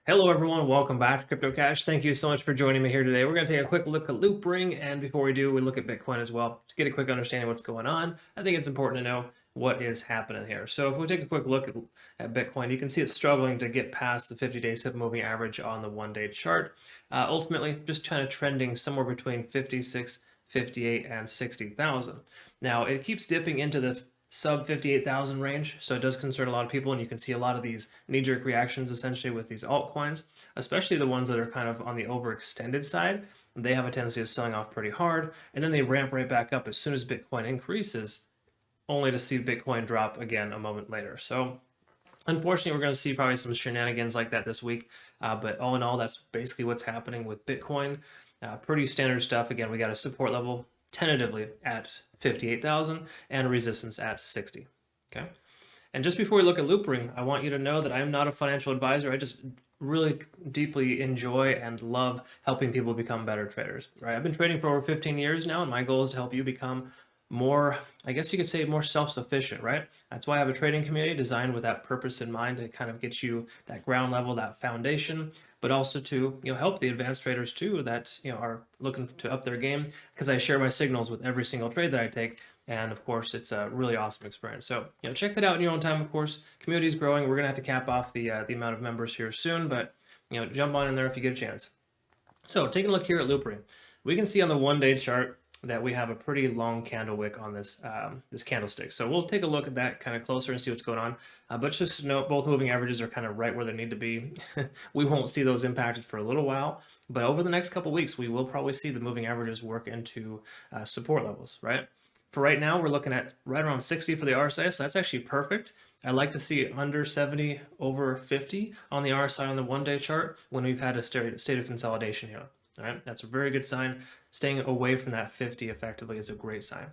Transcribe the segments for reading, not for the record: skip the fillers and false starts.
Hello everyone, welcome back to CryptoCache. Thank you so much for joining me here today. We're going to take a quick look at Loopring, and before we do, we look at Bitcoin as well to get a quick understanding of what's going on. I think it's important to know what is happening here. So if we take a quick look at Bitcoin, you can see it's struggling to get past the 50-day simple moving average on the one-day chart. Ultimately, just kind of trending somewhere between 56, 58, and 60,000. Now, it keeps dipping into the sub 58,000 range, so it does concern a lot of people, and you can see a lot of these knee-jerk reactions essentially with these altcoins, especially the ones that are kind of on the overextended side. They have a tendency of selling off pretty hard, and then they ramp right back up as soon as Bitcoin increases, only to see Bitcoin drop again a moment later. So unfortunately, we're going to see probably some shenanigans like that this week, but all in all, that's basically what's happening with Bitcoin. Pretty standard stuff. Again, we got a support level tentatively at 58,000 and a resistance at 60. Okay. And just before we look at Loopring, I want you to know that I'm not a financial advisor. I just really deeply enjoy and love helping people become better traders, right? I've been trading for over 15 years now, and my goal is to help you become more, I guess you could say, more self-sufficient, right? That's why I have a trading community designed with that purpose in mind, to kind of get you that ground level, that foundation, but also to help the advanced traders too that are looking to up their game, because I share my signals with every single trade that I take. And of course, it's a really awesome experience. So check that out in your own time. Of course, community is growing. We're gonna have to cap off the amount of members here soon, but jump on in there if you get a chance. So taking a look here at Loopring, we can see on the one-day chart that we have a pretty long candle wick on this this candlestick. So we'll take a look at that kind of closer and see what's going on. But just note, both moving averages are kind of right where they need to be. We won't see those impacted for a little while, but over the next couple weeks, we will probably see the moving averages work into support levels, right? For right now, we're looking at right around 60 for the RSI, so that's actually perfect. I like to see under 70, over 50 on the RSI on the one-day chart when we've had a state of consolidation here. All right, that's a very good sign. Staying away from that 50 effectively is a great sign.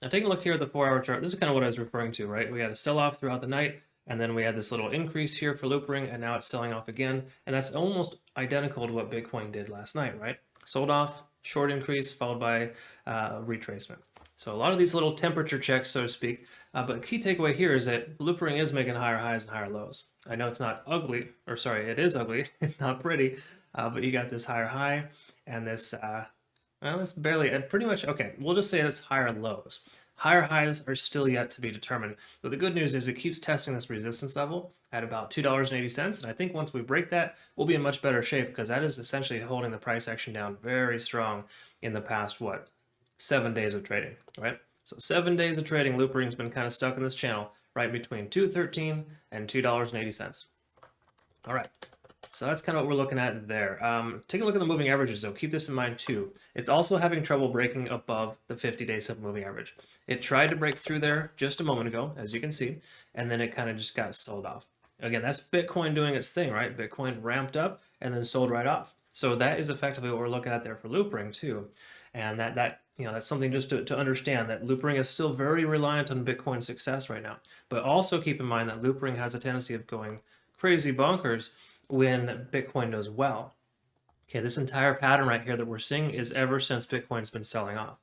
Now taking a look here at the 4-hour chart, this is kind of what I was referring to, right? We had a sell-off throughout the night, and then we had this little increase here for Loopring, and now it's selling off again. And that's almost identical to what Bitcoin did last night, right? Sold off, short increase, followed by retracement. So a lot of these little temperature checks, so to speak. But key takeaway here is that Loopring is making higher highs and higher lows. I know it's not ugly, or sorry, it is ugly, not pretty, but you got this higher high and this, well, it's barely, pretty much, okay, we'll just say it's higher lows. Higher highs are still yet to be determined, but the good news is it keeps testing this resistance level at about $2.80, and I think once we break that, we'll be in much better shape, because that is essentially holding the price action down very strong in the past, 7 days of trading, right? So 7 days of trading, Loopring's been kind of stuck in this channel, right between $2.13 and $2.80. All right. So that's kind of what we're looking at there. Take a look at the moving averages, though. Keep this in mind, too. It's also having trouble breaking above the 50-day simple moving average. It tried to break through there just a moment ago, as you can see, and then it kind of just got sold off. Again, that's Bitcoin doing its thing, right? Bitcoin ramped up and then sold right off. So that is effectively what we're looking at there for Loopring, too. And that's something just to understand, that Loopring is still very reliant on Bitcoin's success right now. But also keep in mind that Loopring has a tendency of going crazy bonkers when Bitcoin does well. Okay, this entire pattern right here that we're seeing is ever since Bitcoin's been selling off,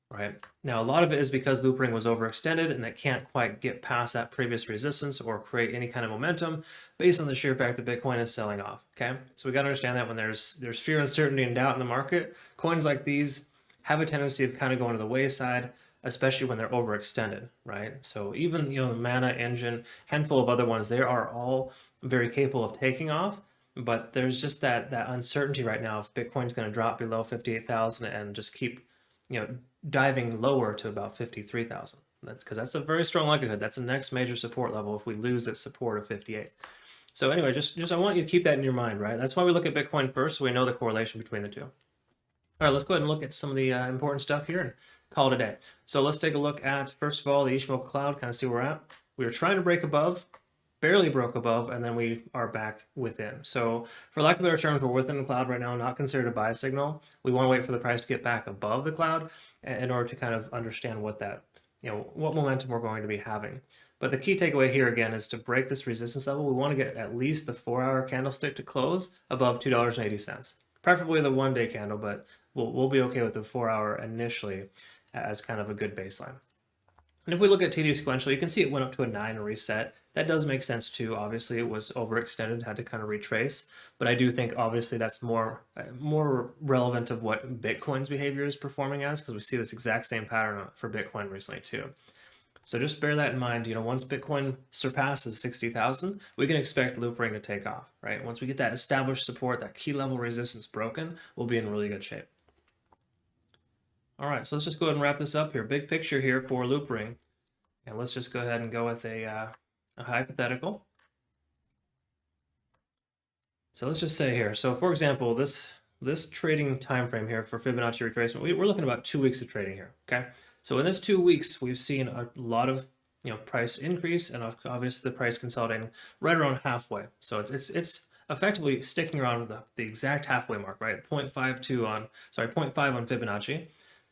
right? Now, a lot of it is because Loopring was overextended and it can't quite get past that previous resistance or create any kind of momentum based on the sheer fact that Bitcoin is selling off, okay? So we got to understand that when there's fear, uncertainty, and doubt in the market, coins like these have a tendency of kind of going to the wayside, especially when they're overextended, right? So even, the Mana, Engine, handful of other ones, they are all very capable of taking off, but there's just that uncertainty right now if Bitcoin's going to drop below 58,000 and just keep, diving lower to about 53,000. That's because that's a very strong likelihood. That's the next major support level if we lose that support of 58. So anyway, just I want you to keep that in your mind, right? That's why we look at Bitcoin first, so we know the correlation between the two. All right, let's go ahead and look at some of the important stuff here and call it a day. So let's take a look at, first of all, the Ishimoku cloud, kind of see where we're at. We were trying to break above, barely broke above, and then we are back within. So for lack of better terms, we're within the cloud right now, not considered a buy signal. We want to wait for the price to get back above the cloud in order to kind of understand what that, what momentum we're going to be having. But the key takeaway here, again, is to break this resistance level. We want to get at least the 4-hour candlestick to close above $2.80. Preferably the one-day candle, but we'll be okay with the 4-hour initially as kind of a good baseline. And if we look at TD sequential, you can see it went up to a 9 and reset. That does make sense too. Obviously, it was overextended, had to kind of retrace. But I do think obviously that's more relevant of what Bitcoin's behavior is performing as, because we see this exact same pattern for Bitcoin recently too. So just bear that in mind. Once Bitcoin surpasses 60,000, we can expect Loopring to take off, right? Once we get that established support, that key level resistance broken, we'll be in really good shape. All right, so let's just go ahead and wrap this up here. Big picture here for Loopring. And let's just go ahead and go with a hypothetical. So let's just say here, so for example, this trading time frame here for Fibonacci retracement, we're looking at about 2 weeks of trading here, okay? So in this 2 weeks, we've seen a lot of price increase, and obviously the price consolidating right around halfway. So it's effectively sticking around the exact halfway mark, right? 0.5 on Fibonacci.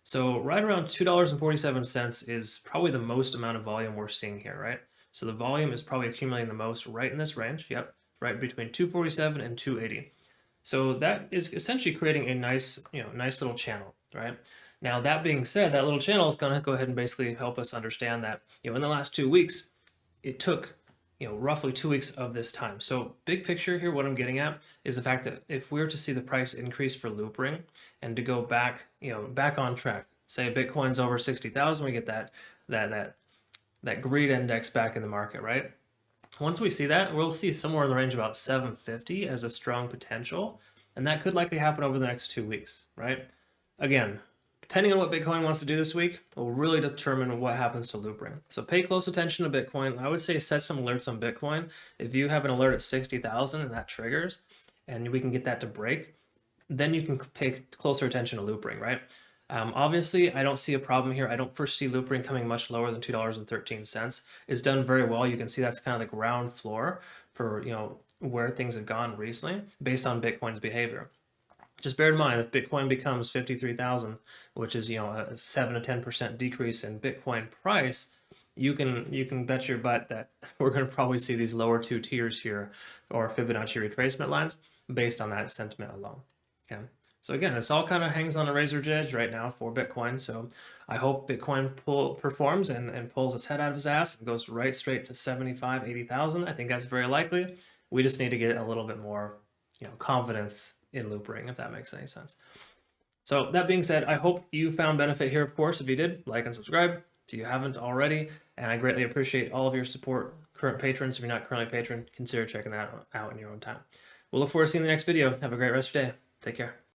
So right around $2.47 is probably the most amount of volume we're seeing here, right? So the volume is probably accumulating the most right in this range. Yep, right between 247 and 280. So that is essentially creating a nice little channel, right? Now that being said, that little channel is going to go ahead and basically help us understand that in the last 2 weeks, it took roughly 2 weeks of this time. So big picture here, what I'm getting at is the fact that if we were to see the price increase for Loopring and to go back, back on track, say Bitcoin's over 60,000, we get that greed index back in the market, right? Once we see that, we'll see somewhere in the range of about 750 as a strong potential, and that could likely happen over the next 2 weeks, right? Again, depending on what Bitcoin wants to do this week, will really determine what happens to Loopring. So pay close attention to Bitcoin. I would say set some alerts on Bitcoin. If you have an alert at 60,000 and that triggers, and we can get that to break, then you can pay closer attention to Loopring, right? Obviously, I don't see a problem here. I don't foresee Loopring coming much lower than $2.13. It's done very well. You can see that's kind of the ground floor for where things have gone recently based on Bitcoin's behavior. Just bear in mind, if Bitcoin becomes 53,000, which is a 7 to 10% decrease in Bitcoin price, you can bet your butt that we're going to probably see these lower 2 tiers here, or Fibonacci retracement lines, based on that sentiment alone. Okay. So again, this all kind of hangs on a razor's edge right now for Bitcoin. So I hope Bitcoin performs and pulls its head out of his ass and goes right straight to 75, 80,000. I think that's very likely. We just need to get a little bit more, confidence in Loopring, if that makes any sense. So that being said, I hope you found benefit here. Of course, if you did, like and subscribe if you haven't already. And I greatly appreciate all of your support. Current patrons, if you're not currently a patron, consider checking that out in your own time. We'll look forward to seeing the next video. Have a great rest of your day. Take care.